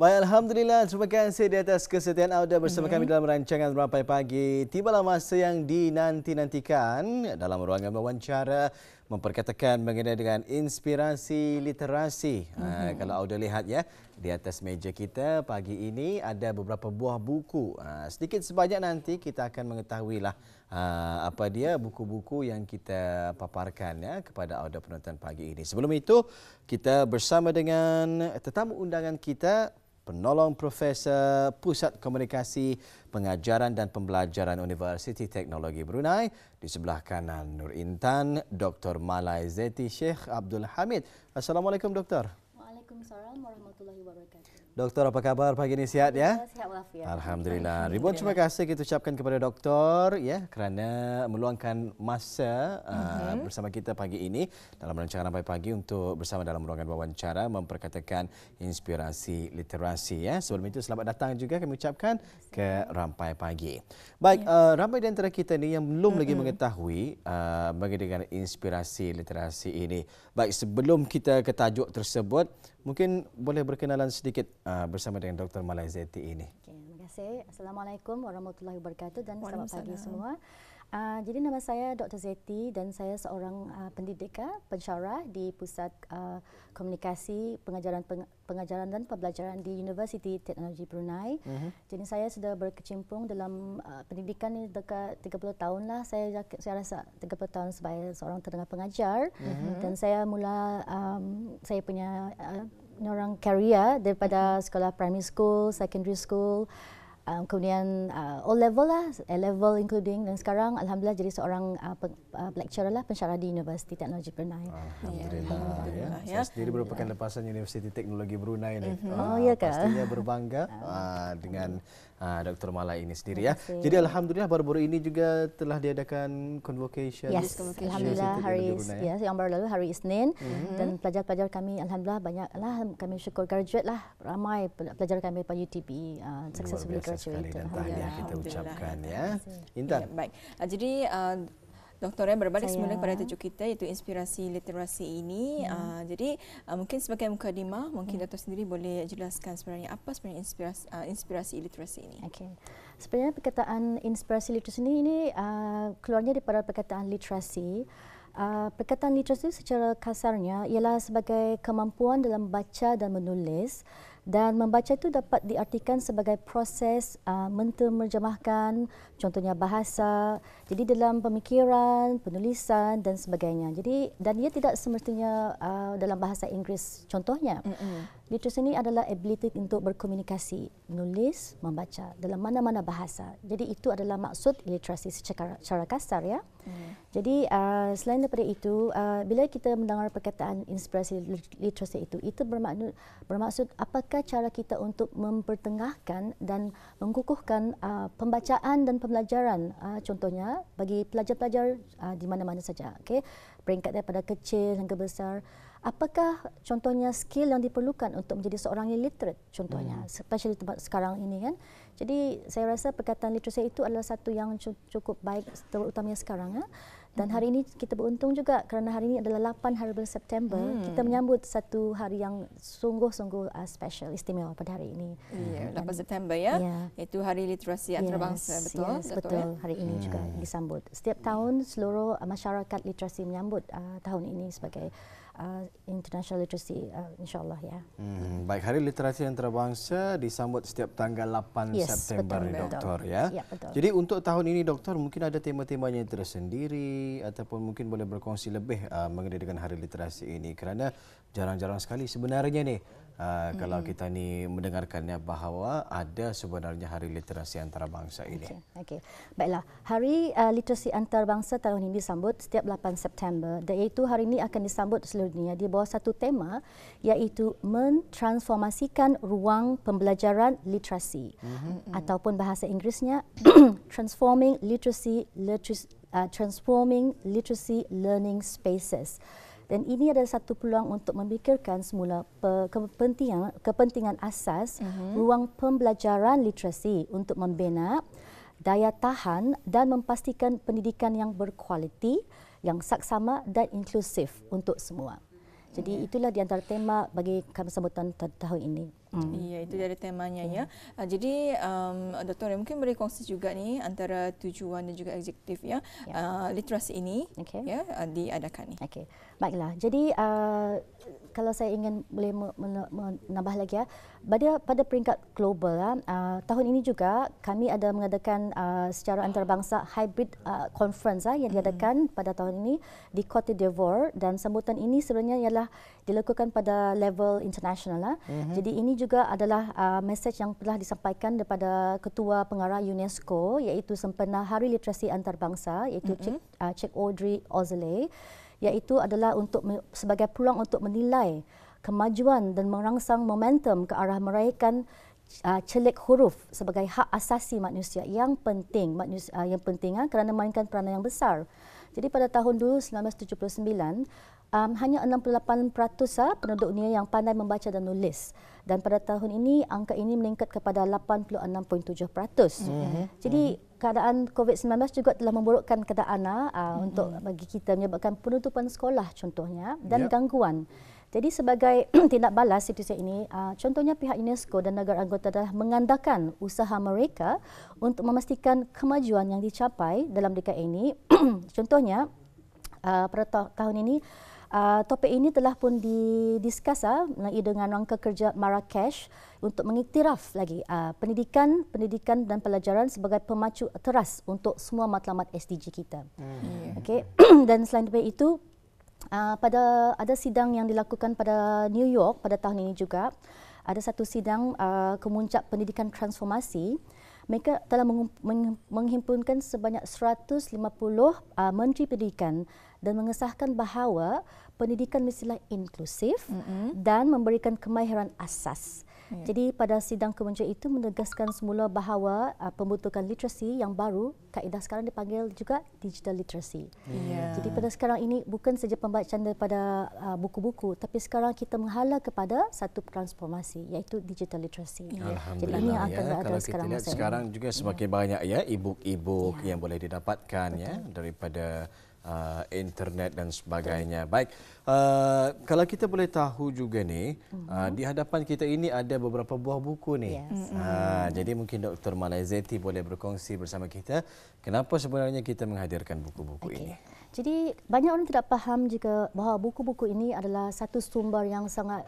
Baik, Alhamdulillah. Terima kasih di atas kesetiaan anda bersama kami dalam rancangan Rampai Pagi. Tibalah masa yang dinanti-nantikan dalam ruangan wawancara memperkatakan mengenai dengan inspirasi literasi. Kalau anda lihat ya, di atas meja kita pagi ini ada beberapa buah buku. Sedikit sebanyak nanti kita akan mengetahuilah apa dia buku-buku yang kita paparkan ya kepada anda penonton pagi ini. Sebelum itu, kita bersama dengan tetamu undangan kita, Penolong Profesor Pusat Komunikasi Pengajaran dan Pembelajaran Universiti Teknologi Brunei. Di sebelah kanan Nur Intan, Dr. Malai Zeti Sheikh Abdul Hamid. Assalamualaikum Doktor. Waalaikumsalam warahmatullahi wabarakatuh. Doktor, apa kabar pagi ini, sihat ya? Sihat walafiat. Alhamdulillah. Ribuan terima kasih kita ucapkan kepada doktor ya kerana meluangkan masa bersama kita pagi ini dalam rancangan Rampai Pagi untuk bersama dalam ruangan wawancara memperkatakan inspirasi literasi ya. Sebelum itu selamat datang juga kami ucapkan ke Rampai Pagi. Baik, ramai di antara kita ni yang belum lagi mengetahui mengenai dengan inspirasi literasi ini. Baik, sebelum kita ke tajuk tersebut, mungkin boleh berkenalan sedikit bersama dengan Dr. Malai Zeti ini. Okay, terima kasih. Assalamualaikum warahmatullahi wabarakatuh dan selamat pagi semua. Jadi nama saya Dr. Zeti dan saya seorang pendidika pensyarah di Pusat Komunikasi Pengajaran dan Pembelajaran di Universiti Teknologi Brunei. Jadi saya sudah berkecimpung dalam pendidikan ini dekat 30 tahun lah. Saya rasa 30 tahun sebagai seorang tenaga pengajar dan saya mula saya punya orang career daripada sekolah primary school, secondary school, kemudian O-level lah, A-level including, dan sekarang Alhamdulillah jadi seorang lecturer lah, pensyarah di Universiti Teknologi Brunei. Alhamdulillah. Ya. Saya sendiri merupakan lepasan Universiti Teknologi Brunei ni. Oh ya ke? Pastinya berbangga dengan Dr. Malai ini sendiri ya. Jadi Alhamdulillah baru-baru ini juga telah diadakan convocation. Yes, Alhamdulillah hari yang baru lalu hari Isnin dan pelajar-pelajar kami Alhamdulillah banyaklah, kami syukur graduate lah, ramai pelajar kami pada UTB successfully graduated. Dan tahniah kita ucapkan ya. Intan. Ya, baik. Jadi Doktor, berbalik semula kepada tajuk kita iaitu inspirasi literasi ini. Jadi mungkin sebagai mukadimah, mungkin Doktor sendiri boleh jelaskan sebenarnya apa sebenarnya inspirasi literasi ini. Okey. Sebenarnya perkataan inspirasi literasi ini keluarnya daripada perkataan literasi. Perkataan literasi secara kasarnya ialah sebagai kemampuan dalam baca dan menulis. Dan membaca itu dapat diartikan sebagai proses menterjemahkan, contohnya bahasa, jadi dalam pemikiran, penulisan dan sebagainya. Jadi dan ia tidak semestinya dalam bahasa Inggeris contohnya. Literasi ini adalah ability untuk berkomunikasi, menulis, membaca dalam mana-mana bahasa. Jadi itu adalah maksud literasi secara kasar ya. Jadi selain daripada itu, bila kita mendengar perkataan inspirasi literasi itu bermaksud apakah cara kita untuk mempertengahkan dan mengukuhkan pembacaan dan pembelajaran, contohnya bagi pelajar-pelajar di mana-mana saja, okey, peringkat daripada kecil hingga besar. Apakah contohnya skill yang diperlukan untuk menjadi seorang yang literate contohnya, especially tempat sekarang ini kan. Jadi saya rasa perkataan literasi itu adalah satu yang cukup baik terutamanya sekarang ya. Dan hari ini kita beruntung juga kerana hari ini adalah 8 hari bulan September. Kita menyambut satu hari yang sungguh-sungguh special, istimewa pada hari ini. Ya, 8 September ya. Itu Hari Literasi Antarabangsa, betul? Yes, betul. Hari ini juga disambut. Setiap tahun seluruh masyarakat literasi menyambut tahun ini sebagai International Literacy, insyaAllah ya. Baik, Hari Literasi Antarabangsa disambut setiap tanggal 8 September ni Doktor ya. Ya, betul. Jadi untuk tahun ini Doktor mungkin ada tema-temanya tersendiri ataupun mungkin boleh berkongsi lebih mengenai dengan Hari Literasi ini kerana jarang-jarang sekali sebenarnya ni kalau kita ni mendengarkannya bahawa ada sebenarnya Hari Literasi Antarabangsa ini. Okey. Baiklah, Hari Literasi Antarabangsa tahun ini disambut setiap 8 September. Iaitu hari ini akan disambut seluruh dunia di bawah satu tema iaitu mentransformasikan ruang pembelajaran literasi ataupun bahasa Inggerisnya transforming literacy learning spaces. Dan ini adalah satu peluang untuk memikirkan semula kepentingan asas ruang pembelajaran literasi untuk membina daya tahan dan memastikan pendidikan yang berkualiti, yang saksama dan inklusif untuk semua. Jadi itulah di antara tema bagi kami sambutan tahun ini. Ya, itu dari temanya ya. Jadi Dr. mungkin boleh kongsi juga ni antara tujuan dan juga objektif ya, literasi ini ya diadakan ni. Okey. Baiklah. Jadi kalau saya ingin boleh menambah lagi ya, pada peringkat global tahun ini juga kami ada mengadakan secara antarabangsa hybrid conference yang diadakan pada tahun ini di Cote d'Ivoire, dan sambutan ini sebenarnya ialah dilakukan pada level international. Jadi ini juga adalah mesej yang telah disampaikan daripada Ketua Pengarah UNESCO, iaitu sempena Hari Literasi Antarabangsa, iaitu Cik Audrey Azoulay, iaitu adalah untuk sebagai peluang untuk menilai kemajuan dan merangsang momentum ke arah meraihkan celik huruf sebagai hak asasi manusia yang penting, kerana memainkan peranan yang besar. Jadi pada tahun dulu 1979 hanya 68% penduduk dunia yang pandai membaca dan menulis, dan pada tahun ini angka ini meningkat kepada 86.7%. Jadi keadaan COVID-19 juga telah memburukkan keadaan untuk bagi kita, menyebabkan penutupan sekolah contohnya dan gangguan. Jadi sebagai tindak balas situasi ini, contohnya pihak UNESCO dan negara anggota telah mengandalkan usaha mereka untuk memastikan kemajuan yang dicapai dalam dekad ini. Contohnya pada tahun ini topik ini telah pun didiskus dengan rangka kerja Marrakesh untuk mengiktiraf lagi pendidikan dan pelajaran sebagai pemacu teras untuk semua matlamat SDG kita. Okey. Dan selain daripada itu, ada sidang yang dilakukan pada New York pada tahun ini juga. Ada satu sidang kemuncak pendidikan transformasi. Mereka telah menghimpunkan sebanyak 150 menteri pendidikan dan mengesahkan bahawa pendidikan mestilah inklusif dan memberikan kemahiran asas. Jadi pada sidang kemuncak itu menegaskan semula bahawa pembentukan literasi yang baru, kaedah sekarang dipanggil juga digital literacy. Jadi pada sekarang ini bukan saja pembacaan daripada buku-buku, tapi sekarang kita menghala kepada satu transformasi, iaitu digital literacy. Jadi ini yang akan berada sekarang. Kalau kita lihat sekarang juga semakin banyak ya e-book yang boleh didapatkan ya daripada internet dan sebagainya. Baik, kalau kita boleh tahu juga ni, di hadapan kita ini ada beberapa buah buku ni. Jadi mungkin Dr. Malaizeti boleh berkongsi bersama kita kenapa sebenarnya kita menghadirkan buku-buku ini. Jadi banyak orang tidak faham jika bahawa buku-buku ini adalah satu sumber yang sangat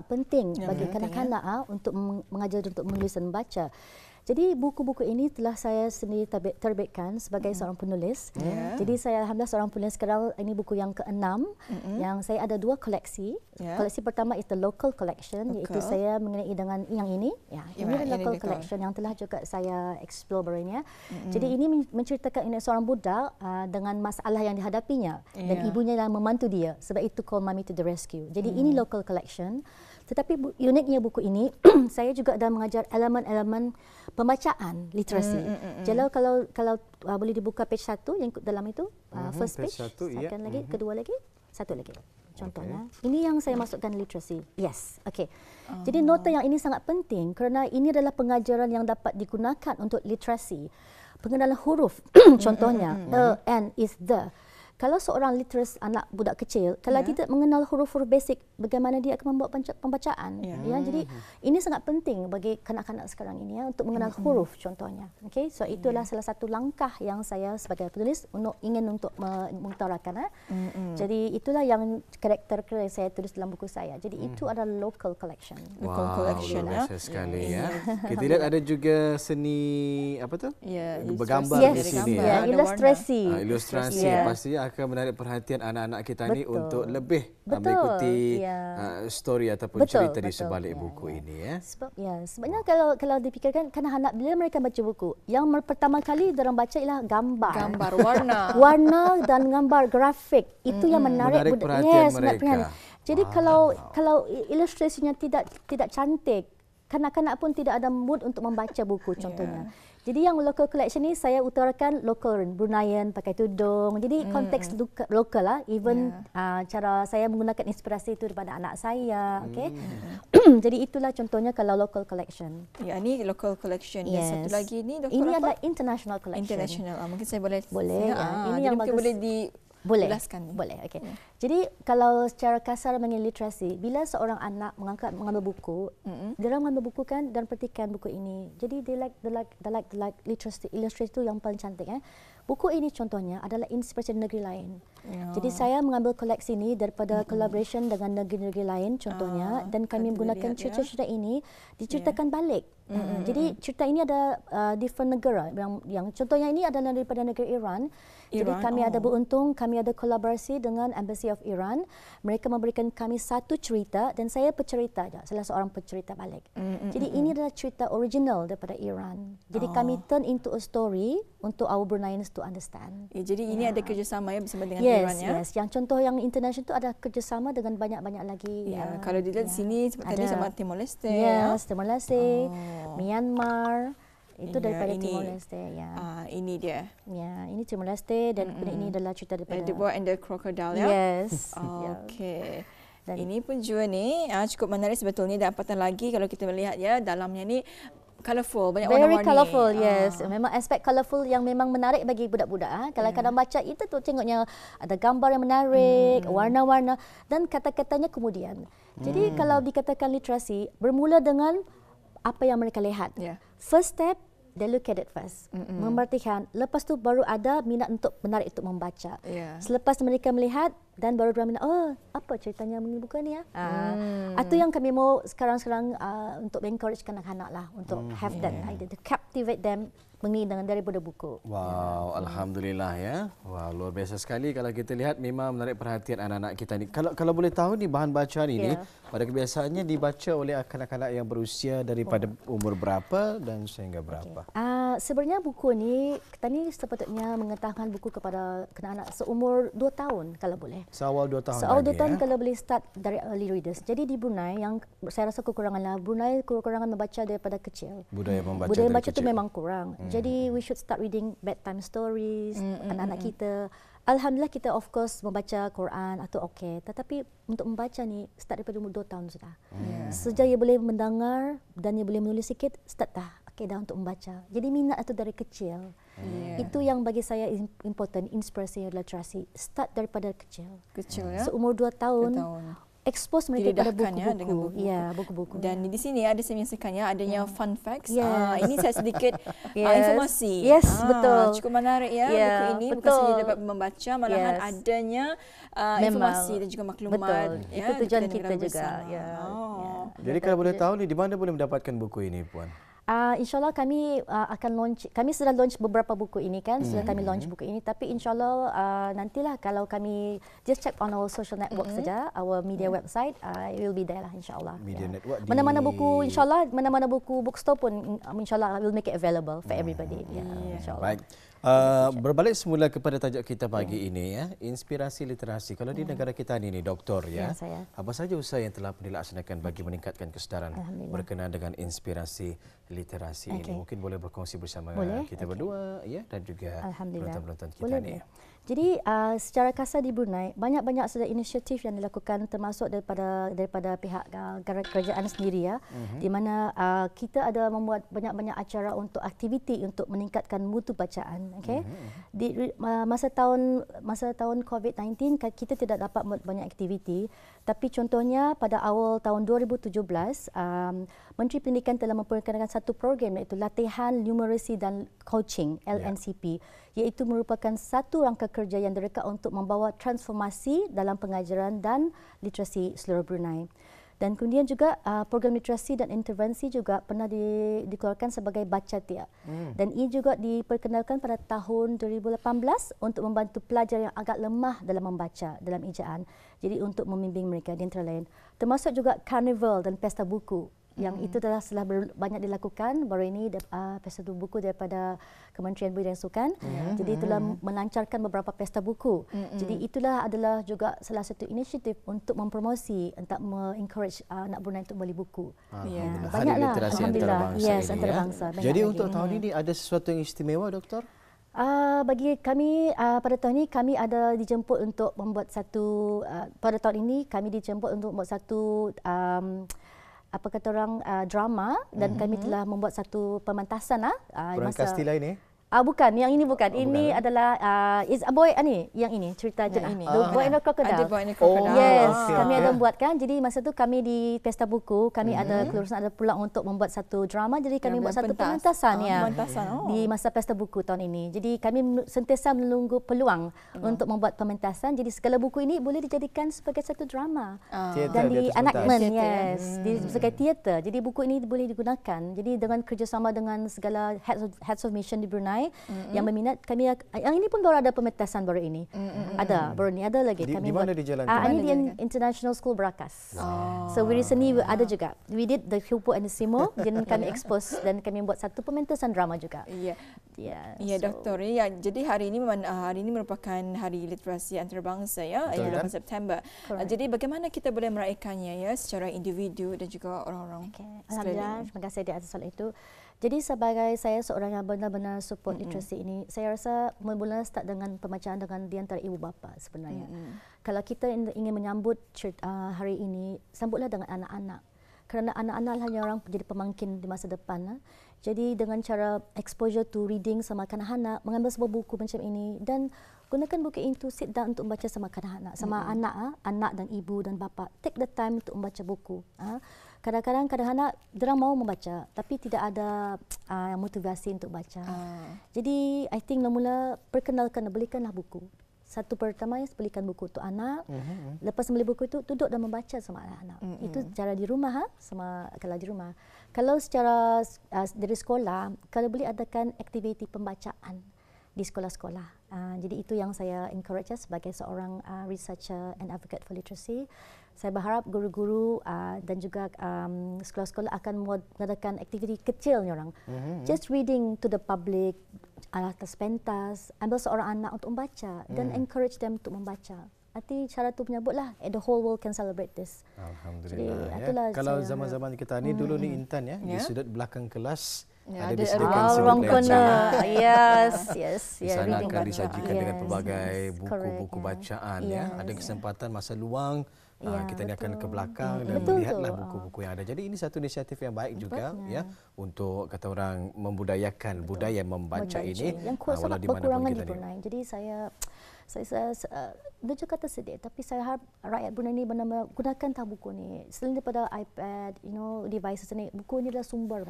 penting bagi kanak-kanak untuk mengajar untuk menulis dan membaca. Jadi buku-buku ini telah saya sendiri terbitkan sebagai seorang penulis. Jadi saya alhamdulillah seorang penulis sekarang. Ini buku yang ke-6 yang saya ada 2 koleksi. Koleksi pertama is the local collection, iaitu saya mengenai dengan yang ini. Ini local collection yang telah juga saya explore baru ini. Jadi ini menceritakan ini seorang budak dengan masalah yang dihadapinya dan ibunya yang membantu dia. Sebab itu Call Mommy to the Rescue. Jadi ini local collection. Tetapi uniknya buku ini, saya juga ada mengajar elemen-elemen pembacaan literasi. Jadi kalau boleh dibuka page 1 yang dalam itu, first page, second lagi, kedua lagi, satu lagi. Contohnya, ini yang saya masukkan literasi. Yes, okey. Jadi nota yang ini sangat penting kerana ini adalah pengajaran yang dapat digunakan untuk literasi. Pengenalan huruf, contohnya, and, is, the. Kalau seorang literas anak budak kecil, kalau tidak mengenal huruf-huruf basic, bagaimana dia akan membuat pembacaan? Jadi ini sangat penting bagi kanak-kanak sekarang ini untuk mengenal huruf contohnya. Okay? So itulah salah satu langkah yang saya sebagai penulis ingin untuk mengutarakan. Jadi itulah yang karakter yang saya tulis dalam buku saya. Jadi itu adalah local collection. Local collection luar biasa sekali ya. Kita lihat ada juga seni apa tu? Bergambar di sini ya. Ilustrasi. Ilustrasi pastinya akan menarik perhatian anak-anak kita ni untuk lebih mengikuti story ataupun cerita di sebalik buku ini ya. Sebabnya kalau dipikirkan kanak-kanak bila mereka baca buku, yang pertama kali mereka baca ialah gambar warna dan gambar grafik. Itu yang menarik perhatian mereka. Jadi kalau ilustrasinya tidak cantik, kanak-kanak pun tidak ada mood untuk membaca buku contohnya. Jadi yang local collection ni saya utarakan local Bruneian pakai tudung. Jadi konteks lokal lah. Even cara saya menggunakan inspirasi itu daripada anak saya. Okay? Jadi itulah contohnya kalau local collection. Ya, ini local collection. Dan satu lagi ni Dr. Ini adalah international collection. International. Mungkin saya boleh. Boleh. Ini yang mungkin boleh Boleh. jelaskan ni. Boleh. Okey. Jadi kalau secara kasar mengenai literasi, bila seorang anak mengambil buku, dia orang mengambil buku kan dan perhatikan buku ini. Jadi they like literacy itu yang paling cantik. Buku ini contohnya adalah inspirasi negeri lain. Jadi saya mengambil koleksi ini daripada collaboration dengan negeri-negeri lain contohnya, dan kami menggunakan cerita-cerita ini diceritakan balik. Jadi cerita ini ada different negara yang contohnya ini adalah daripada negeri Iran. Jadi kami ada beruntung, kami ada kolaborasi dengan Embassy of Iran. Mereka memberikan kami satu cerita dan saya pencerita saja, salah seorang pencerita balik. Jadi ini adalah cerita original daripada Iran. Jadi kami turn into a story untuk our Bruneians to understand. Jadi ini ada kerjasama bersama dengan Iran ya. Yes, yang contoh yang international itu ada kerjasama dengan banyak-banyak lagi. Kalau dilihat di sini seperti tadi sama Timor Leste. Yes, Timor Leste, Myanmar. Itu daripada Timor Leste. Ini dia. Ya, ini Timor Leste dan ini adalah cerita daripada The Boy and the Crocodile ya. Yes. Okey. Ini pun juga ni cukup menarik sebetulnya, dan apatah lagi kalau kita melihat ya dalamnya ni colourful, banyak warna-warni. Very colourful, yes. Memang aspek colourful yang memang menarik bagi budak-budak. Kalau kadang baca itu tu tengoknya ada gambar yang menarik, warna-warna dan kata-katanya kemudian. Jadi kalau dikatakan literasi bermula dengan apa yang mereka lihat. First step, they look at it first. Memerhatikan. Lepas tu baru ada minat untuk menarik untuk membaca. Selepas mereka melihat dan baru mereka minat, apa ceritanya mengenai buku ni ya? Itu yang kami mau sekarang-sekarang untuk encourage anak-anak lah untuk have that idea, to captivate them mengenai daripada buku. Wow, alhamdulillah ya. Wah, luar biasa sekali kalau kita lihat, memang menarik perhatian anak-anak kita ni. Kalau boleh tahu ni bahan bacaan ini pada kebiasaannya dibaca oleh kanak-kanak yang berusia daripada umur berapa dan sehingga berapa? Sebenarnya buku ni kita ni sepatutnya mengetahukan buku kepada anak-anak seumur 2 tahun kalau boleh. Seawal 2 tahun. Seawal 2 tahun kalau boleh start dari early readers. Jadi di Brunei yang saya rasa kekurangannya, Brunei kekurangan membaca daripada kecil. Budaya membaca tu memang kurang. Jadi we should start reading bedtime stories anak-anak kita. Alhamdulillah kita of course membaca Quran atau tetapi untuk membaca ni start daripada umur 2 tahun sudah. Sejak ia boleh mendengar dan ia boleh menulis sikit, start dah. Dah untuk membaca. Jadi minat itu dari kecil. Itu yang bagi saya important, inspirasi literasi. Start daripada kecil. Ya. Seumur 2 tahun. Expose mereka pada buku-buku. Buku-buku. Dan di sini ada saya menyaksikannya adanya fun facts. Ini saya sedikit informasi. Yes, betul. Cukup menarik ya buku ini. Betul. Bukan saja dapat membaca, malahan adanya informasi dan juga maklumat. Itu tujuan kita juga. Jadi kalau boleh tahu ni di mana boleh mendapatkan buku ini, Puan? InsyaAllah kami akan launch, kami sudah launch beberapa buku ini kan, sudah kami launch buku ini, tapi insyaAllah nantilah kalau kami just check on our social network saja, our media website, it will be there lah insyaAllah. Media network mana-mana buku, insyaAllah, mana-mana buku bookstore pun insyaAllah will make it available for everybody. InsyaAllah. Baik. Berbalik semula kepada tajuk kita pagi ini ya, inspirasi literasi. Kalau di negara kita ini doktor ya, apa saja usaha yang telah dilaksanakan bagi meningkatkan kesedaran berkenaan dengan inspirasi literasi ini? Mungkin boleh berkongsi bersama kita berdua ya, dan juga penonton-penonton kita ni. Jadi secara kasar di Brunei banyak-banyak saja inisiatif yang dilakukan, termasuk daripada pihak kerajaan sendiri ya, di mana kita ada membuat banyak-banyak acara untuk aktiviti untuk meningkatkan mutu bacaan. Di masa tahun COVID-19 kita tidak dapat buat banyak aktiviti, tapi contohnya pada awal tahun 2017 Menteri Pendidikan telah memperkenalkan satu program iaitu Latihan Numeracy dan Coaching LNCP, iaitu merupakan satu rangka kerja yang direka untuk membawa transformasi dalam pengajaran dan literasi seluruh Brunei. Dan kemudian juga program literasi dan intervensi juga pernah dikeluarkan sebagai Baca Tiak. Dan ini juga diperkenalkan pada tahun 2018 untuk membantu pelajar yang agak lemah dalam membaca, dalam ejaan. Jadi untuk membimbing mereka di antara lain. Termasuk juga karnival dan pesta buku. Yang itu telah banyak dilakukan. Baru ini pesta buku daripada Kementerian Budaya dan Sukan. Jadi itulah melancarkan beberapa pesta buku. Jadi itulah adalah juga salah satu inisiatif untuk mempromosi, untuk encourage anak Brunei untuk beli buku. Banyaklah, alhamdulillah. Yes, antarabangsa. Jadi untuk tahun ini ada sesuatu yang istimewa, Doktor? Bagi kami pada tahun ini kami ada dijemput untuk membuat satu pada tahun ini kami dijemput untuk membuat satu apa kata orang drama, dan kami telah membuat satu pementasan Perang Kastila ini? Bukan, yang ini bukan. Ini adalah is a boy yang ini cerita Jenah. The Boy and the Crocodile. The Boy and the Crocodile. Yes, kami ada buatkan. Jadi masa tu kami di Pesta Buku, kami ada kelulusan ada peluang untuk membuat satu drama. Jadi kami buat satu pementasan di masa Pesta Buku tahun ini. Jadi kami sentiasa menunggu peluang untuk membuat pementasan. Jadi segala buku ini boleh dijadikan sebagai satu drama. Dan di enactment, sebagai teater. Jadi buku ini boleh digunakan. Jadi dengan kerjasama dengan segala heads of mission di Brunei yang berminat, kami yang ini pun baru ada pementasan baru ini. Ada baru ni, ada lagi kami di mana dijalankan? Ini di International School Berakas. So we recently ada juga. We did the Hupo and the Simo, dan kami expose dan kami buat satu pementasan drama juga. Ya, Doktor. Ya, jadi hari ini merupakan Hari Literasi Antarabangsa 8 September. Jadi bagaimana kita boleh meraihkannya secara individu dan juga orang-orang. Alhamdulillah, terima kasih di atas soal itu. Jadi sebagai saya seorang yang benar-benar support literasi ini, saya rasa mula start dengan pembacaan dengan di antara ibu bapa sebenarnya. Kalau kita ingin menyambut hari ini, sambutlah dengan anak-anak. Kerana anak-anak hanya orang jadi pemangkin di masa depan. Jadi dengan cara exposure to reading sama kanak-kanak, mengambil sebuah buku macam ini dan gunakan buku itu, sit down untuk membaca sama kanak-kanak, sama anak dan ibu dan bapa. Take the time untuk membaca buku. Kadang-kadang kanak-kanak mereka mau membaca tapi tidak ada motivasi untuk baca. Jadi I think mula belikanlah buku. Satu pertama belikan buku untuk anak. Lepas beli buku itu duduk dan membaca sama anak-anak. Itu cara di rumah kalau di rumah. Kalau secara dari sekolah, kalau boleh adakan aktiviti pembacaan di sekolah-sekolah. Jadi itu yang saya encourage sebagai seorang researcher and advocate for literacy. Saya berharap guru-guru dan juga sekolah-sekolah akan mengadakan aktiviti kecil ni orang. Just reading to the public, atas pentas, ambil seorang anak untuk membaca dan encourage them untuk membaca. Nanti cara tu menyebutlah the whole world can celebrate this. Alhamdulillah. Kalau zaman-zaman kita ni dulu ni Intan di sudut belakang kelas ada disediakan sudut belajar. Yes. Di sana akan disajikan dengan pelbagai buku-buku bacaan. Ada kesempatan masa luang. Kita ni akan ke belakang dan melihatlah buku-buku yang ada. Jadi ini satu inisiatif yang baik juga untuk kata orang membudayakan budaya membaca ini. Yang sangat berkurangan di Brunei. Jadi saya juga tersedia, tapi saya harap rakyat Brunei ini benar-benar gunakan buku ni. Selain daripada iPad, devices ni, buku ni adalah sumber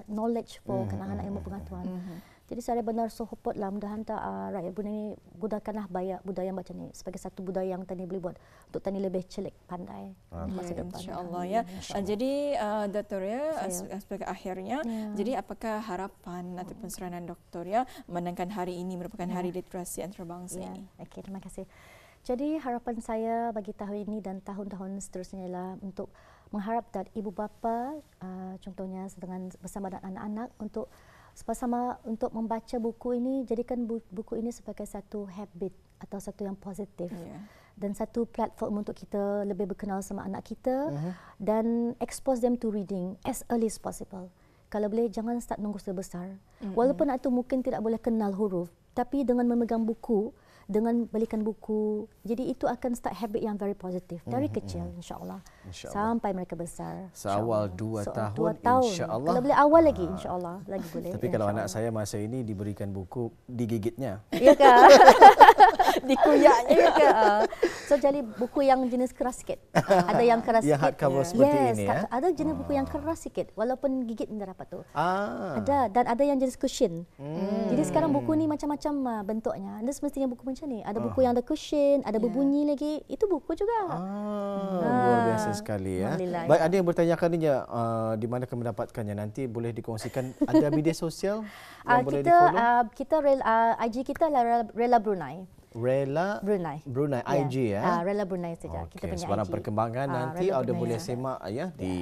knowledge for kanak-kanak ilmu pengetahuan. Jadi saya benar support mudah-mudahan rakyat Brunei ini gunakanlah budaya macam ni sebagai satu budaya yang tani boleh buat untuk tani lebih celik pandai masa depan. InsyaAllah Jadi Doktor sebagai akhirnya, jadi apakah harapan ataupun saranan Doktor memandangkan hari ini merupakan Hari Literasi Antarabangsa ini? Okey, terima kasih. Jadi harapan saya bagi tahun ini dan tahun-tahun seterusnya ialah untuk mengharap dari ibu bapa, contohnya bersama dengan anak-anak untuk sama-sama untuk membaca buku ini, jadikan buku ini sebagai satu habit atau satu yang positif dan satu platform untuk kita lebih berkenal sama anak kita dan expose them to reading as early as possible. Kalau boleh jangan start nunggu sebesar. Walaupun anak itu mungkin tidak boleh kenal huruf, tapi dengan memegang buku, dengan belikan buku, jadi itu akan start habit yang very positif dari kecil insya-Allah sampai mereka besar. Seawal 2 tahun insya-Allah. Kalau boleh awal lagi insya-Allah lagi boleh. Tapi kalau anak saya masa ini diberikan buku digigitnya. Ya ke? Dikuyaknya ya ke? So jadi buku yang jenis keras sikit. Ada yang keras sikit. Yang hardcover seperti ini ada jenis buku yang keras sikit walaupun gigit tidak dapat tu. Ada dan ada yang jenis cushion. Jadi sekarang buku ni macam-macam bentuknya. Ada semestinya buku macam ni. Ada buku yang ada cushion, ada berbunyi lagi. Itu buku juga. Luar biasa sekali Baik, ada yang bertanyakan ni di mana akan mendapatkannya, nanti boleh dikongsikan. Ada media sosial yang boleh di-follow? Kita IG kita adalah Rela Brunei. Rela Brunei IG Rela Brunei saja. Kita punya sebarang IG. perkembangan nanti Auda boleh semak di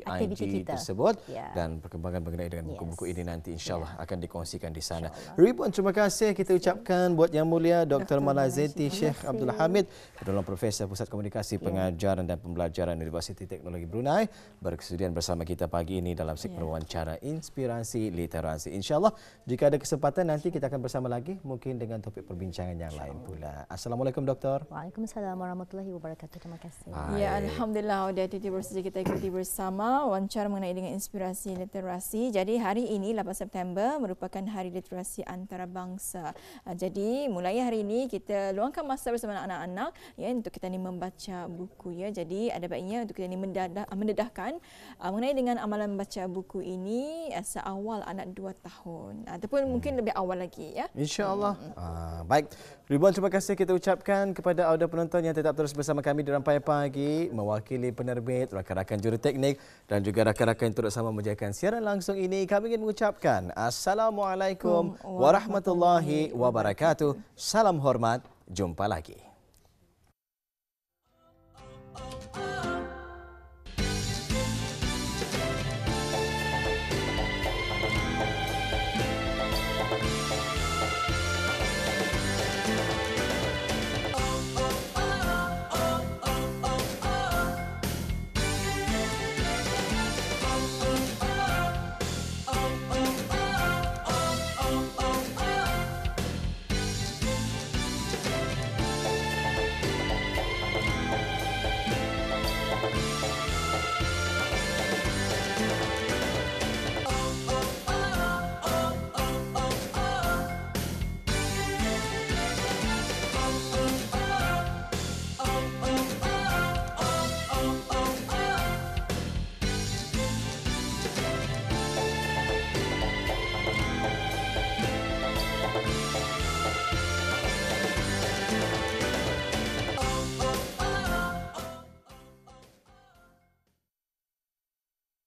IG tersebut dan perkembangan mengenai dengan buku-buku ini nanti insya-Allah akan dikongsikan di sana. Ribuan terima kasih kita ucapkan buat Yang Mulia Dr. Malazeti Sheikh Abdul Hamid, Perdana Profesor Pusat Komunikasi Pengajaran dan Pembelajaran Universiti Teknologi Brunei, berkesudian bersama kita pagi ini dalam segmen wawancara Inspirasi Literasi. Insya-Allah jika ada kesempatan nanti kita akan bersama lagi mungkin dengan topik perbincangan yang lain. lain pula. Assalamualaikum Doktor. Waalaikumsalam warahmatullahi wabarakatuh. Terima kasih. Ya, Alhamdulillah sudah tiba saja kita ikuti bersama wawancara mengenai dengan inspirasi literasi. Jadi hari ini 8 September merupakan Hari Literasi Antarabangsa. Jadi mulai hari ini kita luangkan masa bersama anak-anak ya untuk kita ni membaca buku ya. Jadi ada baiknya untuk kita ni mendedahkan mengenai dengan amalan membaca buku ini seawal anak 2 tahun ataupun mungkin lebih awal lagi ya. InsyaAllah. Baik, ribuan terima kasih kita ucapkan kepada audio penonton yang tetap terus bersama kami di Rampai Pagi, mewakili penerbit, rakan-rakan juruteknik dan juga rakan-rakan yang turut sama menjayakan siaran langsung ini. Kami ingin mengucapkan Assalamualaikum warahmatullahi wabarakatuh. Salam hormat, jumpa lagi.